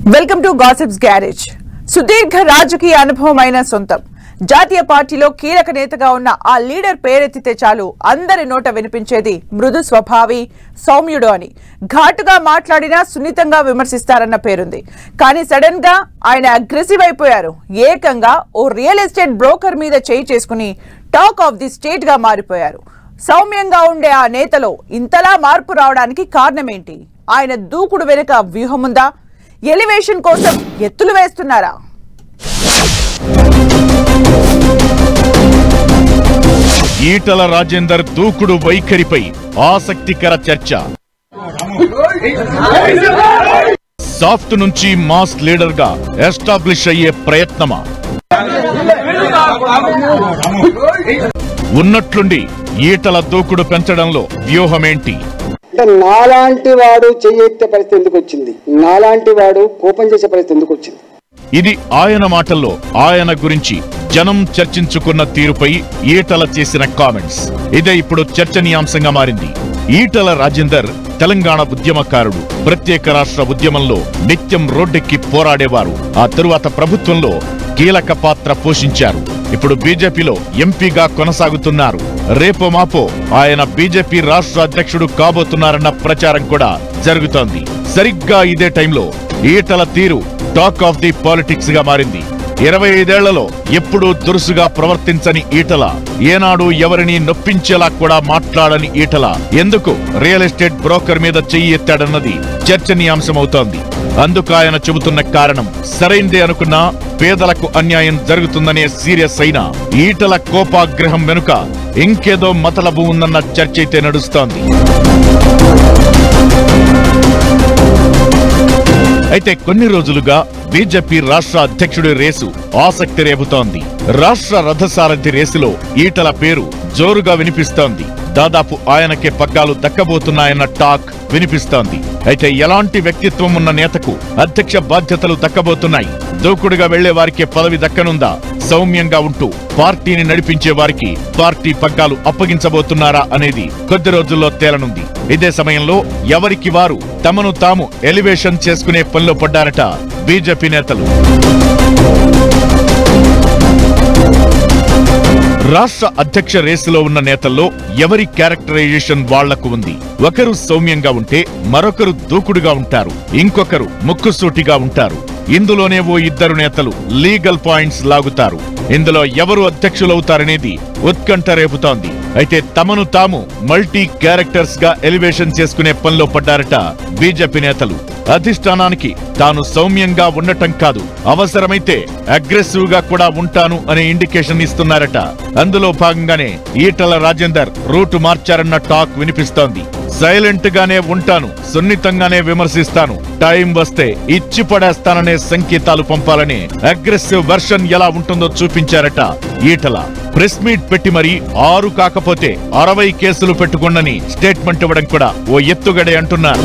Welcome to gossips garage. సుదీర్ఘ రాజకీయ అనుభవమైన సొంతం జాతీయ పార్టీలో కీలక నేతగా ఉన్న ఆ లీడర్ పేరెత్తితే చాలు అందరి నోట వినిపించేది మృదు స్వభావి సౌమ్యుడు అని. ఘాటుగా మాట్లాడినా సున్నితంగా విమర్శిస్తారన్న పేరుంది. కానీ సడన్ గా ఆయన అగ్రెసివ్ అయిపోయారు. ఏకంగా ఓ రియల్ ఎస్టేట్ బ్రోకర్ మీద చేయి చేసుకుని టాక్ ఆఫ్ ది స్టేట్ గా మారిపోయారు. సౌమ్యంగా ఉండే ఆ నేతలో ఇంతలా మార్పు రావడానికి కారణమేంటి? ఆయన దూకుడు వెనుక వ్యూహముందా? ఎలివేషన్ కోసం ఎత్తులు వేస్తున్నారా? ఈటల రాజేందర్ దూకుడు వైఖరిపై ఆసక్తికర చర్చ. సాఫ్ట్ నుంచి మాస్ లీడర్ గా ఎస్టాబ్లిష్ అయ్యే ప్రయత్నమా? ఉన్నట్లుండి ఈటల దూకుడు పెంచడంలో వ్యూహమేంటి? నాలాంటి వాడు చెయ్యెత్తే పరిస్థితి ఎందుకు వచ్చింది? నాలాంటి వాడు కోపం చేసే పరిస్థితి ఎందుకు వచ్చింది? ఇది ఆయన మాటల్లో ఆయన గురించి జనం చర్చించుకున్న తీరుపై ఈటల చేసిన కామెంట్స్. ఇదే ఇప్పుడు చర్చనీయాంశంగా మారింది. ఈటల రాజేందర్ తెలంగాణ ఉద్యమకారుడు. ప్రత్యేక రాష్ట్ర ఉద్యమంలో నిత్యం రోడ్డెక్కి పోరాడేవారు. ఆ తరువాత ప్రభుత్వంలో కీలక పాత్ర పోషించారు. ఇప్పుడు బీజేపీలో ఎంపీగా కొనసాగుతున్నారు. రేపో మాపో ఆయన బీజేపీ రాష్ట్ర అధ్యక్షుడు కాబోతున్నారన్న ప్రచారం కూడా జరుగుతోంది. సరిగ్గా ఇదే టైంలో ఈటల తీరు టాక్ ఆఫ్ ది పాలిటిక్స్ గా మారింది. 25 ఏళ్లలో ఎప్పుడూ దురుసుగా ప్రవర్తించని ఈటల, ఏనాడు ఎవరిని నొప్పించేలా కూడా మాట్లాడని ఈటల ఎందుకు రియల్ ఎస్టేట్ బ్రోకర్ మీద చెయ్యి ఎత్తాడన్నది చర్చనీయాంశమవుతోంది. అందుకు ఆయన చెబుతున్న కారణం సరైందే అనుకున్నా పేదలకు అన్యాయం జరుగుతుందనే సీరియస్ అయిన ఈటల కోపాగ్రహం వెనుక ఇంకేదో మతలబు ఉందన్న చర్చ అయితే నడుస్తోంది. అయితే కొన్ని రోజులుగా బీజేపీ రాష్ట్ర అధ్యక్షుడి రేసు ఆసక్తి రేపుతోంది. రాష్ట్ర రథసారథి రేసులో ఈటల పేరు జోరుగా వినిపిస్తోంది. దాదాపు ఆయనకే పగ్గాలు దక్కబోతున్నాయన్న టాక్ వినిపిస్తోంది. అయితే ఎలాంటి వ్యక్తిత్వం ఉన్న నేతకు అధ్యక్ష బాధ్యతలు దక్కబోతున్నాయి? దూకుడుగా వెళ్లే వారికే పదవి దక్కనుందా? సౌమ్యంగా ఉంటూ పార్టీని నడిపించే వారికి పార్టీ పగ్గాలు అప్పగించబోతున్నారా అనేది కొద్ది రోజుల్లో తేలనుంది. ఇదే సమయంలో ఎవరికి వారు తమను తాము ఎలివేషన్ చేసుకునే పనిలో పడ్డారట బీజేపీ నేతలు. రాష్ట్ర అధ్యక్ష రేసులో ఉన్న నేతల్లో ఎవరి క్యారెక్టరైజేషన్ వాళ్లకు ఉంది. ఒకరు సౌమ్యంగా ఉంటే మరొకరు దూకుడుగా ఉంటారు, ఇంకొకరు ముక్కుసూటిగా ఉంటారు. ఇందులోనే ఓ ఇద్దరు నేతలు లీగల్ పాయింట్స్ లాగుతారు. ఇందులో ఎవరు అధ్యక్షులవుతారనేది ఉత్కంఠ రేపుతోంది. అయితే తమను తాము మల్టీ క్యారెక్టర్స్ గా ఎలివేషన్ చేసుకునే పనిలో పడ్డారట బీజేపీ నేతలు. అధిష్టానానికి తాను సౌమ్యంగా ఉండటం కాదు, అవసరమైతే అగ్రెసివ్ గా కూడా ఉంటాను అనే ఇండికేషన్ ఇస్తున్నారట. అందులో భాగంగానే ఈటల రాజేందర్ రూటు మార్చారన్న టాక్ వినిపిస్తోంది. సైలెంట్ గానే ఉంటాను, సున్నితంగానే విమర్శిస్తాను, టైం వస్తే ఇచ్చి పడేస్తాననే సంకేతాలు పంపాలని అగ్రెసివ్ వెర్షన్ ఎలా ఉంటుందో చూపించారట ఈటల. ప్రెస్ మీట్ పెట్టి మరీ 6 కాకపోతే 60 కేసులు పెట్టుకోండని స్టేట్మెంట్ ఇవ్వడం కూడా ఓ ఎత్తుగడే అంటున్నారు.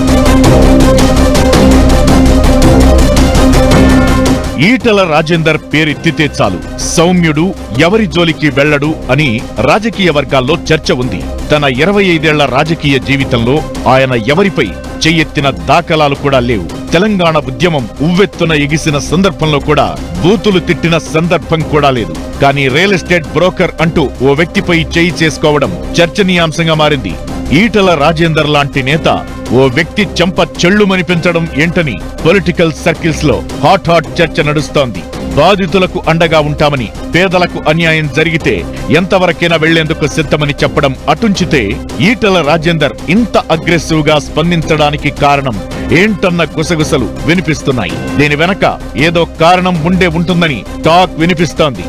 ఈటల రాజేందర్ పేరెత్తితే చాలు సౌమ్యుడు, ఎవరి జోలికి వెళ్లడు అని రాజకీయ వర్గాల్లో చర్చ ఉంది. తన 25 ఏళ్ల రాజకీయ జీవితంలో ఆయన ఎవరిపై చెయ్యెత్తిన దాఖలాలు కూడా లేవు. తెలంగాణ ఉద్యమం ఉవ్వెత్తున ఎగిసిన సందర్భంలో కూడా బూతులు తిట్టిన సందర్భం కూడా లేదు. కానీ రియల్ ఎస్టేట్ బ్రోకర్ అంటూ ఓ వ్యక్తిపై చేయి చేసుకోవడం చర్చనీయాంశంగా మారింది. ఈటల రాజేందర్ లాంటి నేత ఓ వ్యక్తి చెంప చెళ్లుమని పెంచడం ఏంటని పొలిటికల్ సర్కిల్స్ లో హాట్ చర్చ నడుస్తోంది. బాధితులకు అండగా ఉంటామని, పేదలకు అన్యాయం జరిగితే ఎంతవరకైనా వెళ్లేందుకు సిద్ధమని చెప్పడం అటుంచితే ఈటల రాజేందర్ ఇంత అగ్రెసివ్ గా స్పందించడానికి కారణం ఏంటన్న గుసగుసలు వినిపిస్తున్నాయి. దీని వెనక ఏదో కారణం ఉండే ఉంటుందని టాక్ వినిపిస్తోంది.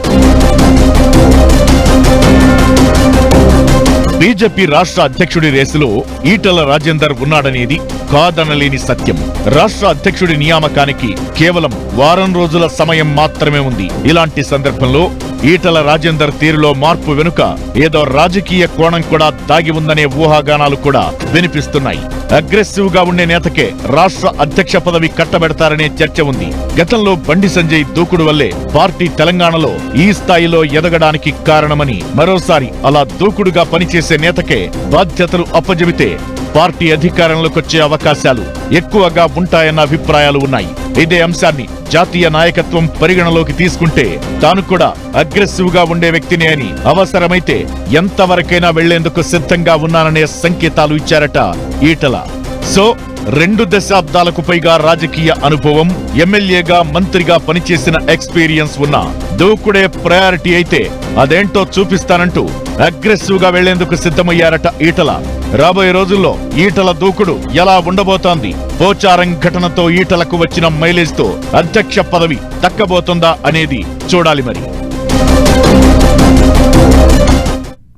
బీజేపీ రాష్ట్ర అధ్యక్షుడి రేసులో ఈటల రాజేందర్ ఉన్నాడనేది కాదనలేని సత్యం. రాష్ట్ర అధ్యక్షుడి నియామకానికి కేవలం వారం రోజుల సమయం మాత్రమే ఉంది. ఇలాంటి సందర్భంలో ఈటల రాజేందర్ తీరులో మార్పు వెనుక ఏదో రాజకీయ కోణం కూడా దాగి ఉందనే ఊహాగానాలు కూడా వినిపిస్తున్నాయి. అగ్రెసివ్ గా ఉండే నేతకే రాష్ట్ర అధ్యక్ష పదవి కట్టబెడతారనే చర్చ ఉంది. గతంలో బండి సంజయ్ దూకుడు వల్లే పార్టీ తెలంగాణలో ఈ స్థాయిలో ఎదగడానికి కారణమని, మరోసారి అలా దూకుడుగా పనిచేసే నేతకే బాధ్యతలు అప్పజెబితే పార్టీ అధికారంలోకి వచ్చే అవకాశాలు ఎక్కువగా ఉంటాయన్న అభిప్రాయాలు ఉన్నాయి. ఇదే అంశాన్ని జాతీయ నాయకత్వం పరిగణలోకి తీసుకుంటే తాను కూడా అగ్రెసివ్ గా ఉండే వ్యక్తిని అని, అవసరమైతే ఎంతవరకైనా వెళ్లేందుకు సిద్ధంగా ఉన్నాననే సంకేతాలు ఇచ్చారట ఈటల. సో 2 దశాబ్దాలకు పైగా రాజకీయ అనుభవం, ఎమ్మెల్యేగా మంత్రిగా పనిచేసిన ఎక్స్పీరియన్స్ ఉన్న దూకుడే ప్రయారిటీ అయితే అదేంటో చూపిస్తానంటూ అగ్రెసివ్ గా వెళ్లేందుకు సిద్ధమయ్యారట ఈటల. రాబోయే రోజుల్లో ఈటల దూకుడు ఎలా ఉండబోతోంది? పోచారం ఘటనతో ఈటలకు వచ్చిన మైలేజ్ తో అధ్యక్ష పదవి దక్కబోతుందా అనేది చూడాలి మరి.